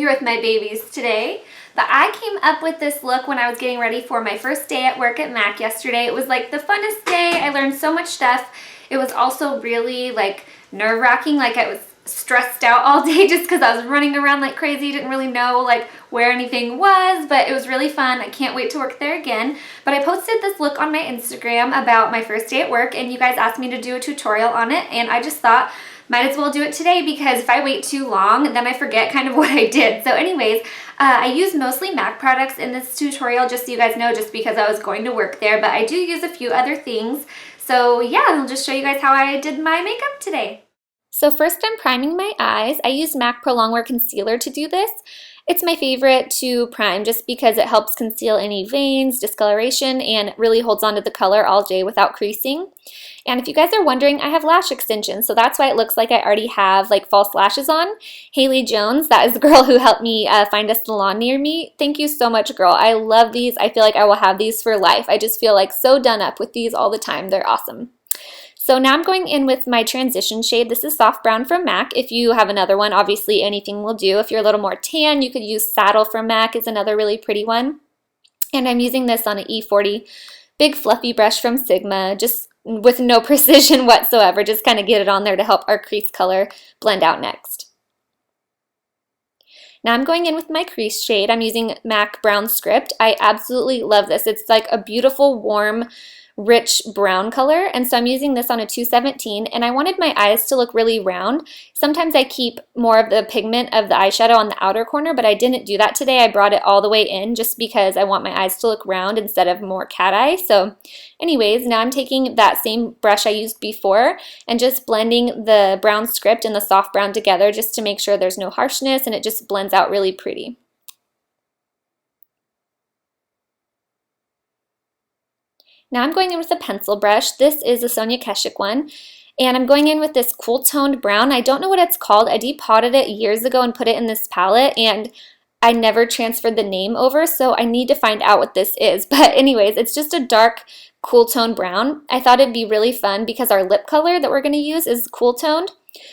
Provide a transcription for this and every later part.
here with my babies today. But I came up with this look when I was getting ready for my first day at work at Mac yesterday. It was like the funnest day. I learned so much stuff. It was also really like nerve-wracking. Like I was stressed out all day just because I was running around like crazy. Didn't really know like where anything was, but it was really fun. I can't wait to work there again. But I posted this look on my Instagram about my first day at work, and you guys asked me to do a tutorial on it, and I just thought might as well do it today because if I wait too long, then I forget kind of what I did. So anyways, I use mostly MAC products in this tutorial, just so you guys know, just because I was going to work there, but I do use a few other things. So yeah, I'll just show you guys how I did my makeup today. So first I'm priming my eyes. I use MAC Pro Longwear Concealer to do this. It's my favorite to prime just because it helps conceal any veins, discoloration, and really holds on to the color all day without creasing. And if you guys are wondering, I have lash extensions, so that's why it looks like I already have like false lashes on. Haley Jones, that is the girl who helped me find a salon near me. Thank you so much, girl. I love these. I feel like I will have these for life. I just feel like so done up with these all the time. They're awesome. So now I'm going in with my transition shade. This is Soft Brown from MAC. If you have another one, obviously anything will do. If you're a little more tan, you could use Saddle from MAC, is another really pretty one. And I'm using this on an E40 big fluffy brush from Sigma, just with no precision whatsoever. Just kind of get it on there to help our crease color blend out next. Now I'm going in with my crease shade. I'm using MAC Brown Script. I absolutely love this. It's like a beautiful, warm, rich brown color, and so I'm using this on a 217, and I wanted my eyes to look really round. Sometimes I keep more of the pigment of the eyeshadow on the outer corner, but I didn't do that today. I brought it all the way in just because I want my eyes to look round instead of more cat eye. So anyways, now I'm taking that same brush I used before and just blending the brown script and the soft brown together just to make sure there's no harshness and it just blends out really pretty. Now I'm going in with a pencil brush. This is a Sonia Keshik one. And I'm going in with this cool toned brown. I don't know what it's called. I depotted it years ago and put it in this palette, and I never transferred the name over, so I need to find out what this is. But anyways, it's just a dark, cool tone brown. I thought it'd be really fun because our lip color that we're going to use is cool toned.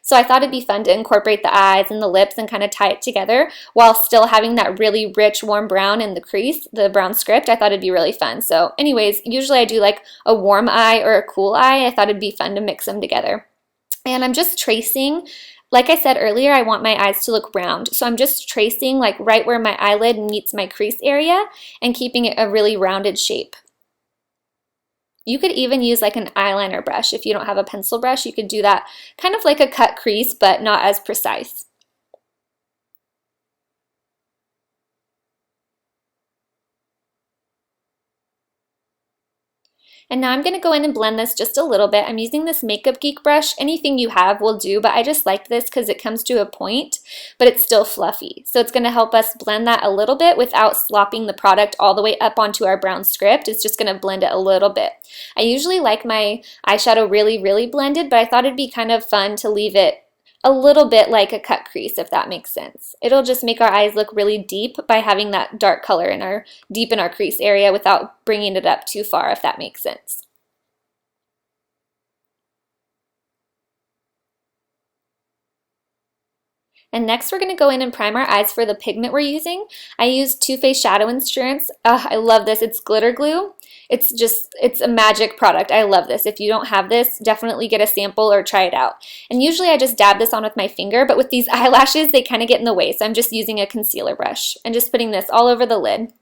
So I thought it'd be fun to incorporate the eyes and the lips and kind of tie it together while still having that really rich warm brown in the crease, the brown script. I thought it'd be really fun. So anyways, usually I do like a warm eye or a cool eye. I thought it'd be fun to mix them together. And I'm just tracing. Like I said earlier, I want my eyes to look round. So I'm just tracing like right where my eyelid meets my crease area and keeping it a really rounded shape. You could even use like an eyeliner brush. If you don't have a pencil brush, you could do that kind of like a cut crease, but not as precise. And now I'm going to go in and blend this just a little bit. I'm using this Makeup Geek brush. Anything you have will do, but I just like this because it comes to a point, but it's still fluffy. So it's going to help us blend that a little bit without slopping the product all the way up onto our brown script. It's just going to blend it a little bit. I usually like my eyeshadow really, really blended, but I thought it'd be kind of fun to leave it a little bit like a cut crease, if that makes sense. It'll just make our eyes look really deep by having that dark color in our deep in our crease area without bringing it up too far, if that makes sense. And next we're going to go in and prime our eyes for the pigment we're using. I use Too Faced Shadow Insurance. I love this. It's glitter glue. It's a magic product. I love this. If you don't have this, definitely get a sample or try it out. And usually I just dab this on with my finger, but with these eyelashes, they kind of get in the way. So I'm just using a concealer brush and just putting this all over the lid.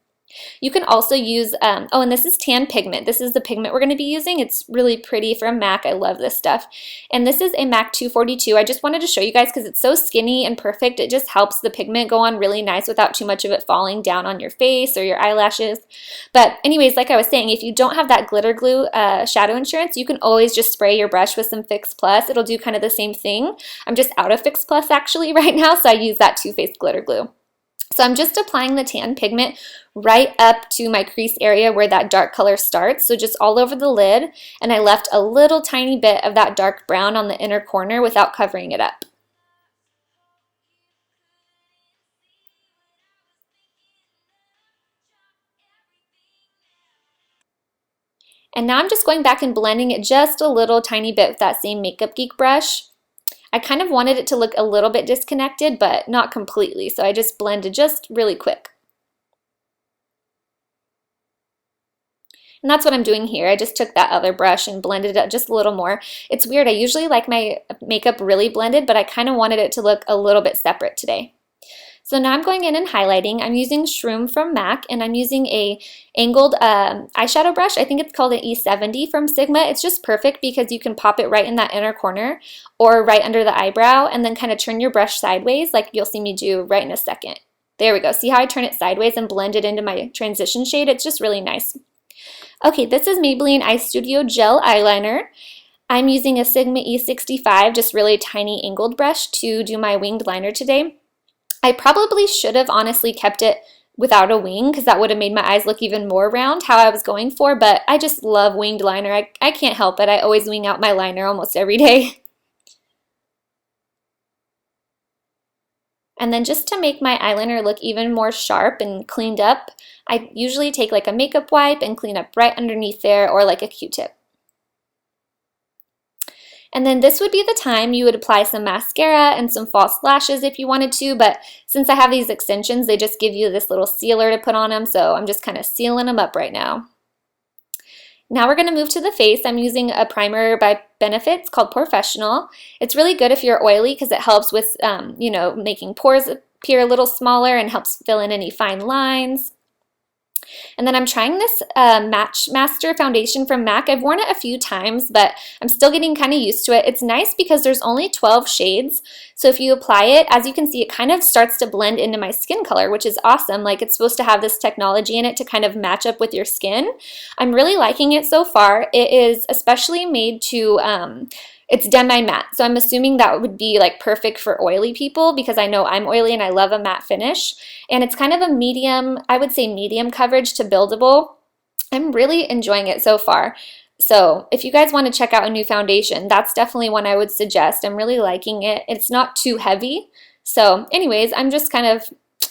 You can also use, oh, and this is tan pigment. This is the pigment we're going to be using. It's really pretty from MAC. I love this stuff. And this is a MAC 242. I just wanted to show you guys because it's so skinny and perfect. It just helps the pigment go on really nice without too much of it falling down on your face or your eyelashes. But anyways, like I was saying, if you don't have that glitter glue shadow insurance, you can always just spray your brush with some Fix Plus. It'll do kind of the same thing. I'm just out of Fix Plus actually right now, so I use that Too Faced glitter glue. So I'm just applying the tan pigment right up to my crease area where that dark color starts, so just all over the lid, and I left a little tiny bit of that dark brown on the inner corner without covering it up. And now I'm just going back and blending it just a little tiny bit with that same Makeup Geek brush. I kind of wanted it to look a little bit disconnected, but not completely, so I just blended just really quick. And that's what I'm doing here. I just took that other brush and blended it just a little more. It's weird, I usually like my makeup really blended, but I kind of wanted it to look a little bit separate today. So now I'm going in and highlighting. I'm using Shroom from MAC, and I'm using a angled eyeshadow brush. I think it's called an E70 from Sigma. It's just perfect because you can pop it right in that inner corner or right under the eyebrow and then kind of turn your brush sideways like you'll see me do right in a second. There we go. See how I turn it sideways and blend it into my transition shade? It's just really nice. Okay, this is Maybelline Eye Studio Gel Eyeliner. I'm using a Sigma E65, just really tiny angled brush to do my winged liner today. I probably should have honestly kept it without a wing because that would have made my eyes look even more round how I was going for, but I just love winged liner. I can't help it. I always wing out my liner almost every day. And then just to make my eyeliner look even more sharp and cleaned up, I usually take like a makeup wipe and clean up right underneath there, or like a Q-tip. And then this would be the time you would apply some mascara and some false lashes if you wanted to, but since I have these extensions, they just give you this little sealer to put on them, so I'm just kind of sealing them up right now. Now we're going to move to the face. I'm using a primer by Benefits called Professional. It's really good if you're oily because it helps with, making pores appear a little smaller and helps fill in any fine lines. And then I'm trying this Match Master foundation from MAC. I've worn it a few times, but I'm still getting kind of used to it. It's nice because there's only 12 shades. So if you apply it, as you can see, it kind of starts to blend into my skin color, which is awesome. Like, it's supposed to have this technology in it to kind of match up with your skin. I'm really liking it so far. It is especially made to it's demi-matte, so I'm assuming that would be like perfect for oily people because I know I'm oily and I love a matte finish. And it's kind of a medium, I would say medium coverage to buildable. I'm really enjoying it so far. So if you guys want to check out a new foundation, that's definitely one I would suggest. I'm really liking it. It's not too heavy. So anyways, I'm just kind of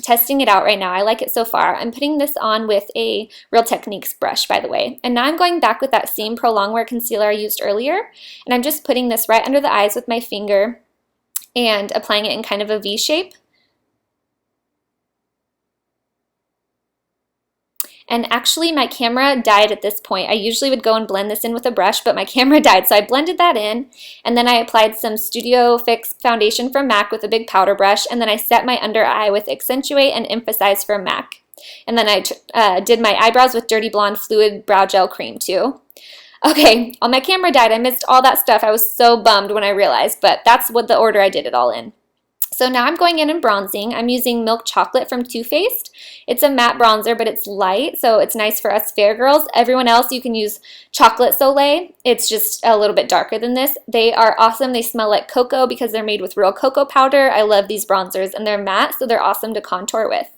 testing it out right now. I like it so far. I'm putting this on with a Real Techniques brush, by the way. And now I'm going back with that same Pro Longwear concealer I used earlier. And I'm just putting this right under the eyes with my finger and applying it in kind of a V shape. And actually my camera died at this point. I usually would go and blend this in with a brush, but my camera died, so I blended that in. And then I applied some Studio Fix foundation from MAC with a big powder brush, and then I set my under eye with Accentuate and Emphasize from MAC. And then I did my eyebrows with Dirty Blonde Fluid Brow Gel Cream too. Okay, my camera died. I missed all that stuff. I was so bummed when I realized, but that's what the order I did it all in. So now I'm going in and bronzing. I'm using Milk Chocolate from Too Faced. It's a matte bronzer, but it's light, so it's nice for us fair girls. Everyone else, you can use Chocolate Soleil. It's just a little bit darker than this. They are awesome. They smell like cocoa because they're made with real cocoa powder. I love these bronzers, and they're matte, so they're awesome to contour with.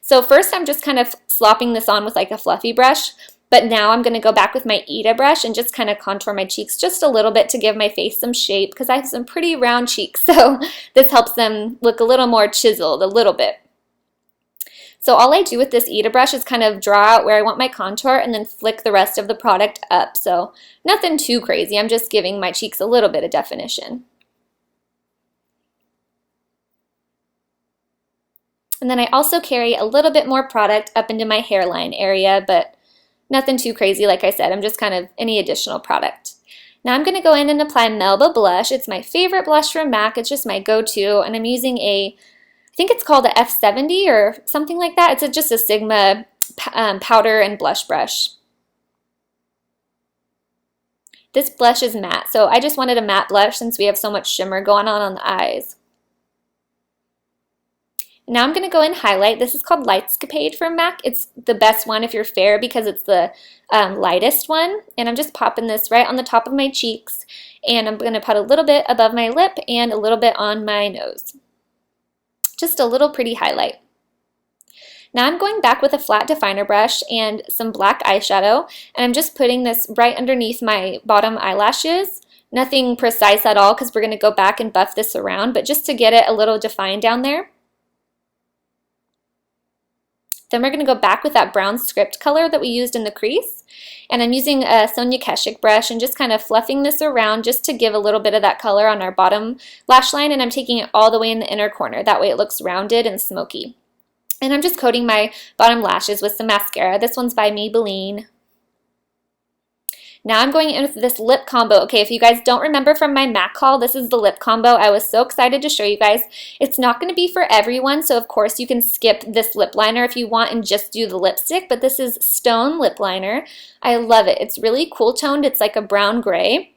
So first, I'm just kind of slopping this on with like a fluffy brush. But now I'm going to go back with my Ita brush and just kind of contour my cheeks just a little bit to give my face some shape because I have some pretty round cheeks. So this helps them look a little more chiseled, a little bit. So all I do with this Ita brush is kind of draw out where I want my contour and then flick the rest of the product up. So nothing too crazy. I'm just giving my cheeks a little bit of definition. And then I also carry a little bit more product up into my hairline area, but nothing too crazy, like I said. I'm just kind of any additional product. Now I'm going to go in and apply Melba Blush. It's my favorite blush from MAC. It's just my go-to, and I'm using I think it's called a F70 or something like that. It's just a Sigma powder and blush brush. This blush is matte, so I just wanted a matte blush since we have so much shimmer going on the eyes. Now I'm going to go and highlight. This is called Lightscapade from MAC. It's the best one if you're fair because it's the lightest one. And I'm just popping this right on the top of my cheeks. And I'm going to put a little bit above my lip and a little bit on my nose. Just a little pretty highlight. Now I'm going back with a flat definer brush and some black eyeshadow. And I'm just putting this right underneath my bottom eyelashes. Nothing precise at all because we're going to go back and buff this around. But just to get it a little defined down there. Then we're going to go back with that brown script color that we used in the crease. And I'm using a Sonia Keshik brush and just kind of fluffing this around just to give a little bit of that color on our bottom lash line. And I'm taking it all the way in the inner corner. That way it looks rounded and smoky. And I'm just coating my bottom lashes with some mascara. This one's by Maybelline. Now I'm going in with this lip combo. Okay, if you guys don't remember from my MAC haul, this is the lip combo. I was so excited to show you guys. It's not going to be for everyone, so of course you can skip this lip liner if you want and just do the lipstick, but this is Stone lip liner. I love it. It's really cool toned. It's like a brown gray.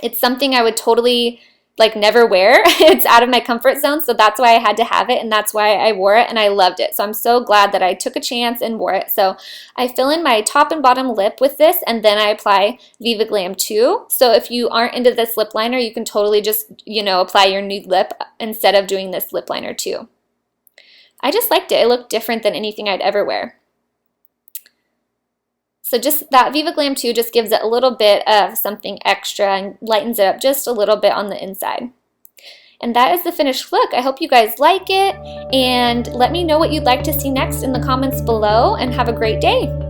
It's something I would totally never wear. It's out of my comfort zone, so that's why I had to have it, and that's why I wore it, and I loved it. So I'm so glad that I took a chance and wore it. So I fill in my top and bottom lip with this, and then I apply Viva Glam 2. So if you aren't into this lip liner, you can totally just, apply your nude lip instead of doing this lip liner too. I just liked it. It looked different than anything I'd ever wear. So just that Viva Glam 2 just gives it a little bit of something extra and lightens it up just a little bit on the inside. And that is the finished look. I hope you guys like it, and let me know what you'd like to see next in the comments below, and have a great day.